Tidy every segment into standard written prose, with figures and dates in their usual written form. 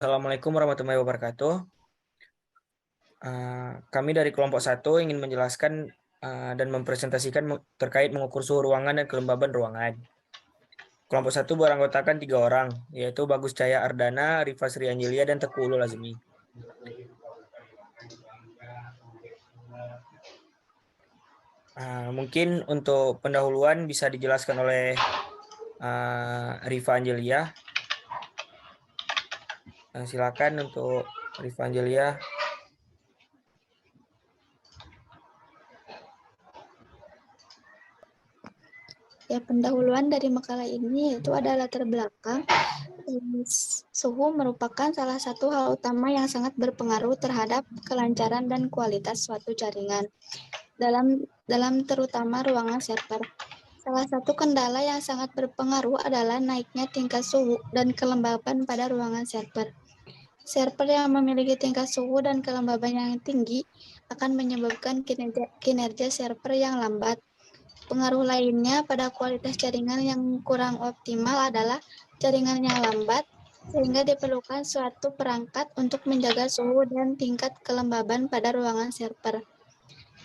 Assalamualaikum warahmatullahi wabarakatuh. Kami dari kelompok 1 ingin menjelaskan dan mempresentasikan terkait mengukur suhu ruangan dan kelembaban ruangan. Kelompok 1 beranggotakan 3 orang, yaitu Bagus Cahaya Ardana, Rifa Sri Angelia, dan Teguh Ulul Azmi. Mungkin untuk pendahuluan bisa dijelaskan oleh Rifa Angelia. Silakan untuk Rifa Angelia. Ya, pendahuluan dari makalah ini itu ada latar belakang. Suhu merupakan salah satu hal utama yang sangat berpengaruh terhadap kelancaran dan kualitas suatu jaringan, dalam terutama ruangan server. Salah satu kendala yang sangat berpengaruh adalah naiknya tingkat suhu dan kelembaban pada ruangan server. Server yang memiliki tingkat suhu dan kelembaban yang tinggi akan menyebabkan kinerja server yang lambat. Pengaruh lainnya pada kualitas jaringan yang kurang optimal adalah jaringan yang lambat, sehingga diperlukan suatu perangkat untuk menjaga suhu dan tingkat kelembaban pada ruangan server.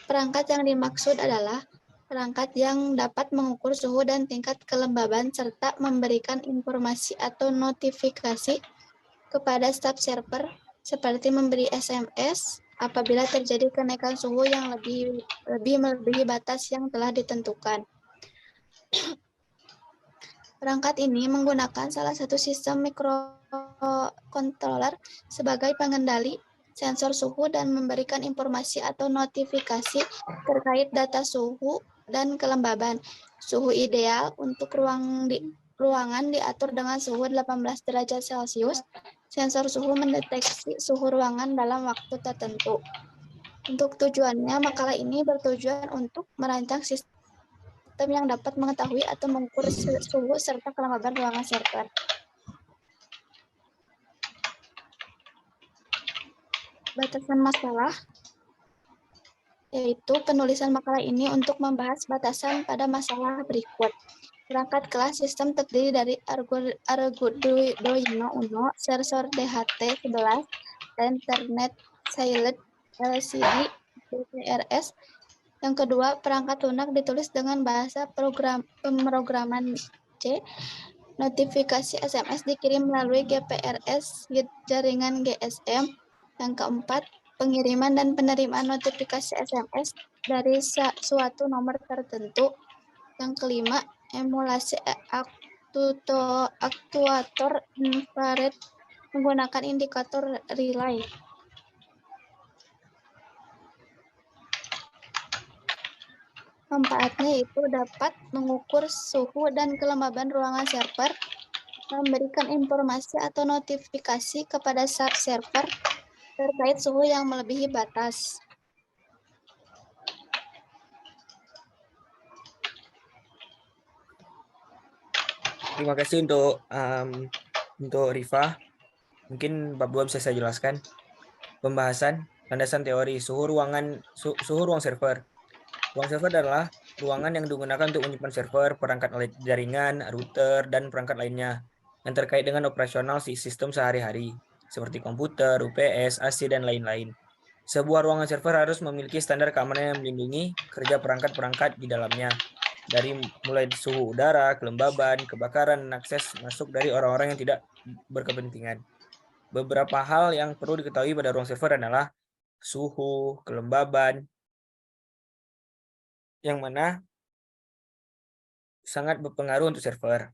Perangkat yang dimaksud adalah perangkat yang dapat mengukur suhu dan tingkat kelembaban serta memberikan informasi atau notifikasi kepada staf server seperti memberi SMS apabila terjadi kenaikan suhu yang lebih melebihi batas yang telah ditentukan. Perangkat ini menggunakan salah satu sistem microcontroller sebagai pengendali sensor suhu dan memberikan informasi atau notifikasi terkait data suhu dan kelembaban. Suhu ideal untuk ruangan diatur dengan suhu 18 derajat Celcius. Sensor suhu mendeteksi suhu ruangan dalam waktu tertentu. Untuk tujuannya, makalah ini bertujuan untuk merancang sistem yang dapat mengetahui atau mengukur suhu serta kelembaban ruangan server. Batasan masalah, yaitu penulisan makalah ini untuk membahas batasan pada masalah berikut. Perangkat kelas sistem terdiri dari Arduino Uno, sensor DHT11, dan Ethernet Silent LCD GPRS. Yang kedua, perangkat lunak ditulis dengan bahasa pemrograman C. Notifikasi SMS dikirim melalui GPRS jaringan GSM. Yang keempat, pengiriman dan penerimaan notifikasi SMS dari suatu nomor tertentu. Yang kelima, emulasi aktuator infrared menggunakan indikator relay. Manfaatnya itu dapat mengukur suhu dan kelembaban ruangan server, memberikan informasi atau notifikasi kepada subserver terkait suhu yang melebihi batas. Terima kasih untuk Rifa. Mungkin Bab 2 bisa saya jelaskan. Pembahasan landasan teori suhu ruang server. Ruang server adalah ruangan yang digunakan untuk menyimpan server, perangkat jaringan, router, dan perangkat lainnya yang terkait dengan operasional sistem sehari-hari, seperti komputer, UPS, AC, dan lain-lain. Sebuah ruangan server harus memiliki standar keamanan yang melindungi kerja perangkat-perangkat di dalamnya, dari mulai suhu udara, kelembaban, kebakaran, dan akses masuk dari orang-orang yang tidak berkepentingan. Beberapa hal yang perlu diketahui pada ruang server adalah suhu, kelembaban, yang mana sangat berpengaruh untuk server.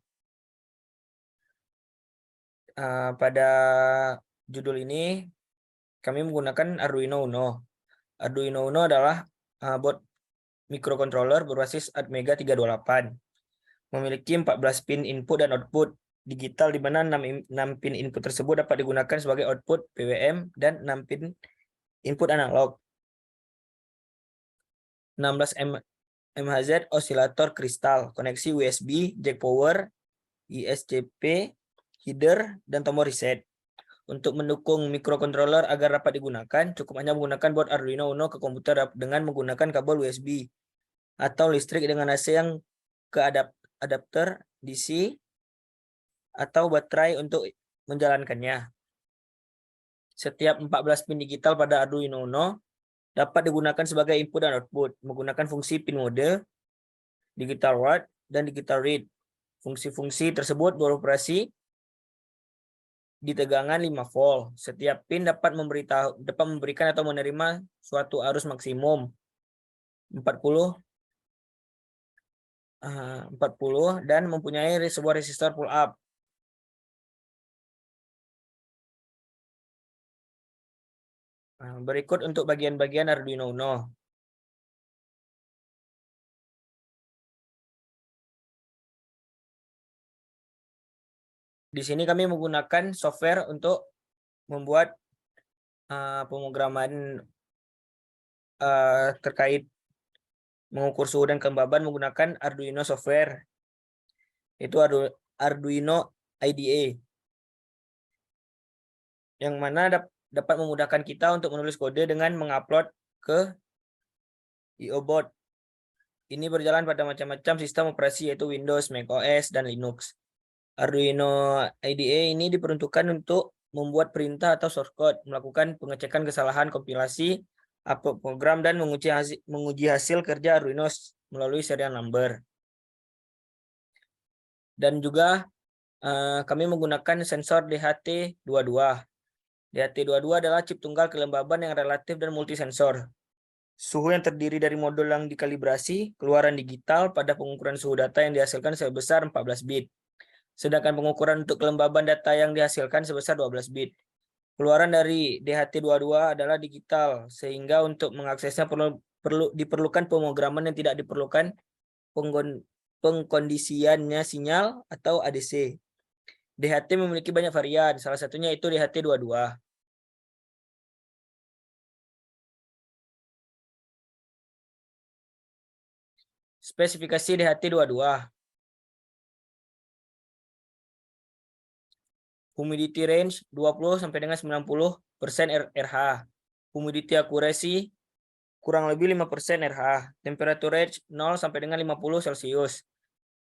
Pada judul ini, kami menggunakan Arduino Uno. Arduino Uno adalah board microcontroller berbasis Atmega 328. Memiliki 14 pin input dan output digital, di mana 6 pin input tersebut dapat digunakan sebagai output PWM dan 6 pin input analog. 16 MHz osilator kristal, koneksi USB, jack power, ISCP, header, dan tombol reset. Untuk mendukung microcontroller agar dapat digunakan, cukup hanya menggunakan board Arduino Uno ke komputer dengan menggunakan kabel USB atau listrik dengan AC yang ke adapter DC atau baterai untuk menjalankannya. Setiap 14 pin digital pada Arduino Uno dapat digunakan sebagai input dan output menggunakan fungsi pin mode, digital write, dan digital read. Fungsi-fungsi tersebut beroperasi di tegangan 5 volt. Setiap pin dapat memberikan atau menerima suatu arus maksimum 40 dan mempunyai sebuah resistor pull up. Berikut untuk bagian-bagian Arduino Uno. Di sini kami menggunakan software untuk membuat pemrograman terkait mengukur suhu dan kelembaban menggunakan Arduino software. Itu Arduino IDE. Yang mana dapat memudahkan kita untuk menulis kode dengan mengupload ke IO-Board. Ini berjalan pada macam-macam sistem operasi yaitu Windows, macOS, dan Linux. Arduino IDE ini diperuntukkan untuk membuat perintah atau source code, melakukan pengecekan kesalahan kompilasi, upload program, dan menguji hasil kerja Arduino melalui serial number. Dan juga kami menggunakan sensor DHT22. DHT22 adalah chip tunggal kelembaban yang relatif dan multisensor. Suhu yang terdiri dari modul yang dikalibrasi, keluaran digital pada pengukuran suhu data yang dihasilkan sebesar 14 bit. Sedangkan pengukuran untuk kelembaban data yang dihasilkan sebesar 12 bit. Keluaran dari DHT22 adalah digital, sehingga untuk mengaksesnya diperlukan pemrograman yang tidak diperlukan pengkondisiannya sinyal atau ADC. DHT memiliki banyak varian, salah satunya itu DHT22. Spesifikasi DHT22. Humidity range 20 sampai dengan 90% RH. Humidity accuracy kurang lebih 5% RH. Temperature range 0 sampai dengan 50 Celcius.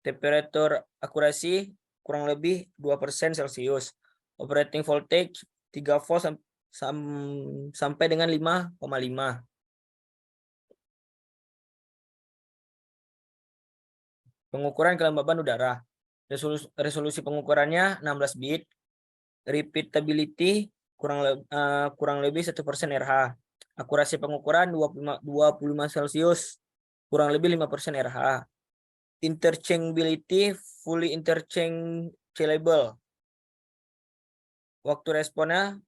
Temperature accuracy kurang lebih 2% Celcius. Operating voltage 3 volt sampai dengan 5,5. Pengukuran kelembaban udara. Resolusi pengukurannya 16 bit. Repeatability kurang lebih 1% RH. Akurasi pengukuran 25 Celcius, kurang lebih 5% RH. Interchangeability fully interchangeable. Waktu responnya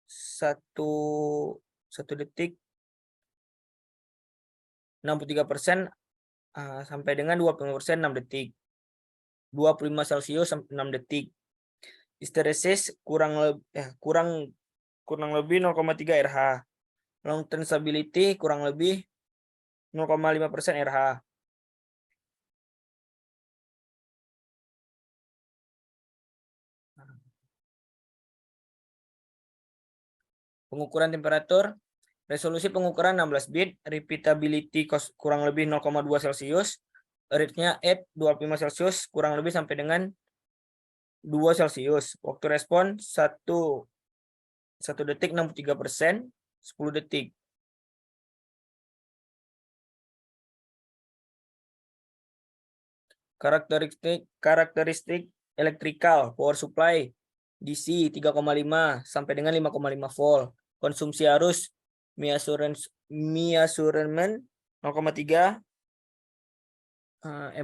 1 detik 63% sampai dengan 25% 6 detik. 25 Celcius 6 detik. Hysteresis kurang lebih 0,3 RH. Long term stability kurang lebih 0,5% RH. Pengukuran temperatur, resolusi pengukuran 16 bit, repeatability kurang lebih 0,2 Celcius, rate-nya at 25 Celcius kurang lebih sampai dengan 2 Celcius. Waktu respon 1 detik 63%, 10 detik. Karakteristik elektrikal, power supply, DC 3,5 sampai dengan 5,5 volt. Konsumsi arus measurement 0,3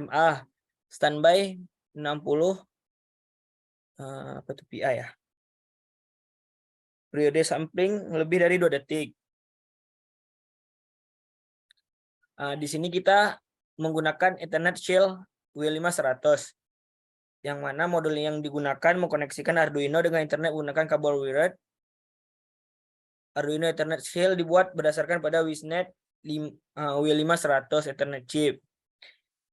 mA. Standby 60 PI ya. Periode sampling lebih dari 2 detik. Di sini kita menggunakan Ethernet Shield W5100, yang mana modul yang digunakan mengkoneksikan Arduino dengan internet menggunakan kabel wired. Arduino Ethernet Shield dibuat berdasarkan pada WISNet W5100 Ethernet chip,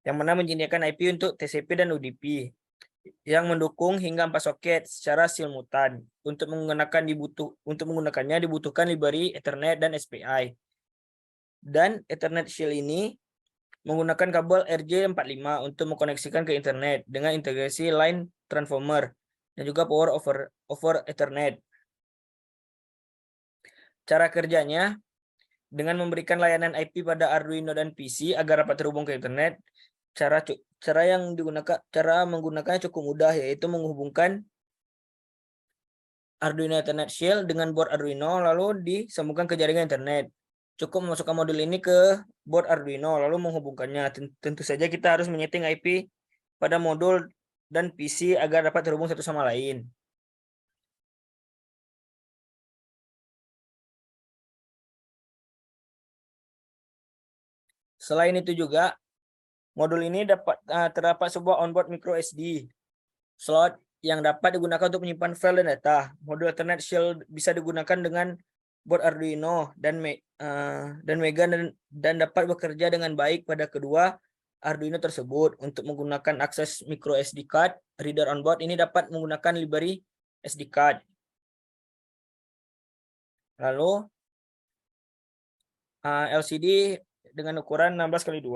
yang mana menyediakan IP untuk TCP dan UDP, yang mendukung hingga 4 soket secara simultan. Untuk menggunakannya dibutuhkan library Ethernet dan SPI. Dan Ethernet Shield ini menggunakan kabel RJ45 untuk mengkoneksikan ke internet dengan integrasi line transformer dan juga power over Ethernet. Cara kerjanya dengan memberikan layanan IP pada Arduino dan PC agar dapat terhubung ke internet. Cara menggunakannya cukup mudah, yaitu menghubungkan Arduino Ethernet Shell dengan board Arduino lalu disambungkan ke jaringan internet. Cukup memasukkan modul ini ke board Arduino lalu menghubungkannya. Tentu saja kita harus menyeting IP pada modul dan PC agar dapat terhubung satu sama lain. Selain itu juga, modul ini terdapat sebuah onboard micro SD slot yang dapat digunakan untuk menyimpan file dan data. Modul Ethernet Shell bisa digunakan dengan board Arduino dan Mega dan dapat bekerja dengan baik pada kedua Arduino tersebut. Untuk menggunakan akses micro SD card, reader on board ini dapat menggunakan library SD card. Lalu LCD dengan ukuran 16x2.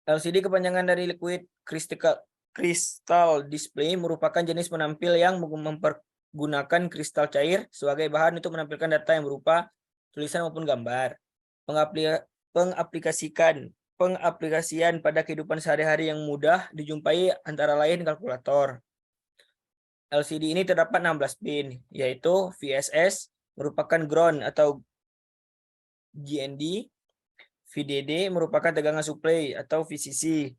LCD kepanjangan dari Liquid Crystal Display merupakan jenis penampil yang mempergunakan kristal cair sebagai bahan untuk menampilkan data yang berupa tulisan maupun gambar. Pengaplikasian pada kehidupan sehari-hari yang mudah dijumpai antara lain kalkulator. LCD ini terdapat 16 pin, yaitu VSS merupakan ground atau GND, VDD merupakan tegangan suplai atau VCC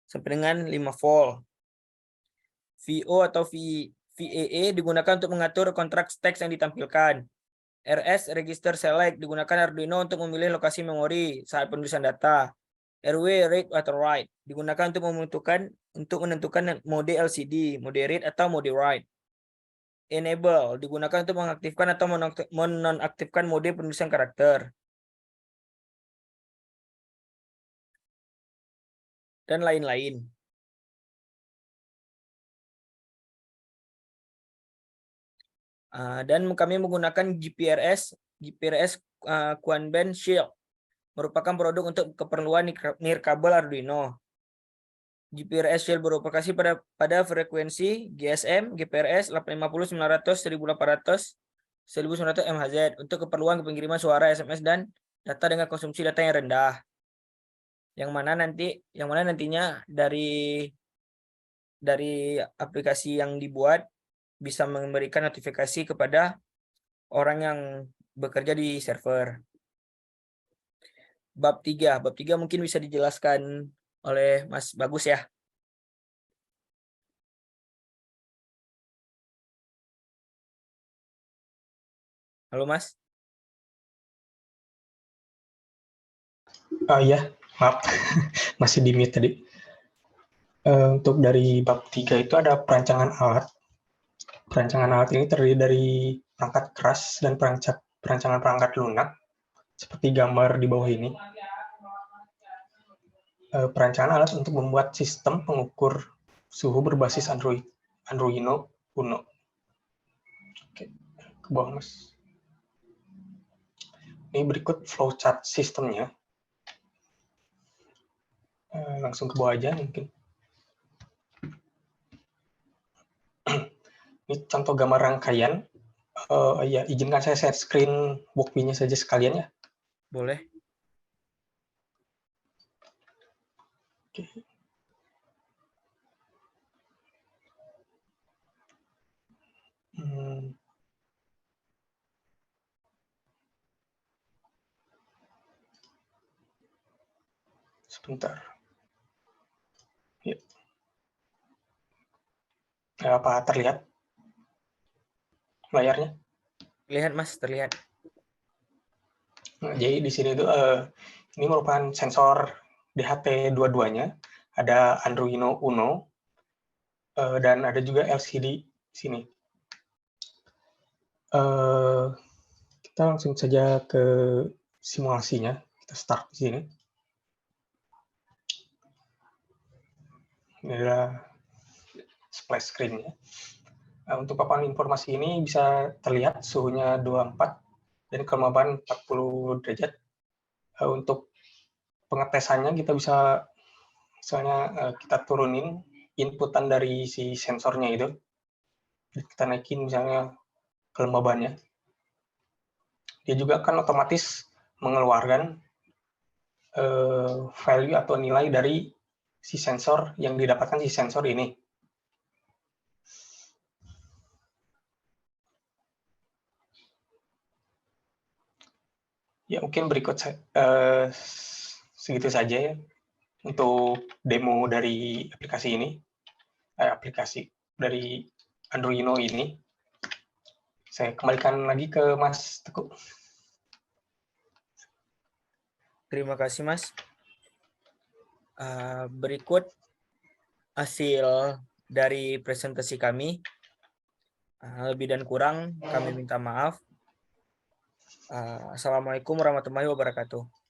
sampai dengan 5 volt. VO atau VAA digunakan untuk mengatur kontrak teks yang ditampilkan. RS Register Select digunakan Arduino untuk memilih lokasi memori saat penulisan data. RW Read atau Write digunakan untuk menentukan mode LCD, mode read atau mode write. Enable digunakan untuk mengaktifkan atau menonaktifkan mode penulisan karakter. Dan lain-lain. Dan kami menggunakan GPRS Quanband Shield, merupakan produk untuk keperluan nirkabel Arduino. GPRS Shield beroperasi pada frekuensi GSM, GPRS 850, 900, 1800, 1900 MHz untuk keperluan pengiriman suara, SMS, dan data dengan konsumsi data yang rendah. Yang mana nantinya dari aplikasi yang dibuat bisa memberikan notifikasi kepada orang yang bekerja di server. Bab 3 mungkin bisa dijelaskan oleh Mas Bagus ya. Halo Mas. Iya, maaf. Masih di mute tadi. Untuk dari bab 3 itu ada perancangan alat. Perancangan alat ini terdiri dari perangkat keras dan perancangan perangkat lunak, seperti gambar di bawah ini. Perancangan alat untuk membuat sistem pengukur suhu berbasis Arduino Uno. Oke, ke bawah Mas. Ini berikut flowchart sistemnya. Langsung ke bawah aja mungkin. Ini contoh gambar rangkaian. Ya, izinkan saya share screen walkthrough-nya saja sekalian ya. Boleh. Oke. Sebentar. Ya. Apa terlihat layarnya? Terlihat Mas, terlihat. Nah, jadi di sini itu ini merupakan sensor DHT dua-duanya. Ada Arduino Uno dan ada juga LCD di sini. Kita langsung saja ke simulasinya. Kita start di sini. Ini adalah splash screen-nya. Untuk paparan informasi ini bisa terlihat suhunya 24 dan kelembaban 40 derajat. Untuk pengetesannya kita bisa misalnya kita turunin inputan dari si sensornya itu. kita naikin misalnya kelembabannya, dia juga akan otomatis mengeluarkan value atau nilai dari si sensor yang didapatkan si sensor ini. Ya mungkin berikut segitu saja ya untuk demo dari aplikasi ini, aplikasi dari Arduino ini. Saya kembalikan lagi ke Mas Teguh. Terima kasih, Mas. Berikut hasil dari presentasi kami. Lebih dan kurang kami minta maaf. Assalamualaikum warahmatullahi wabarakatuh.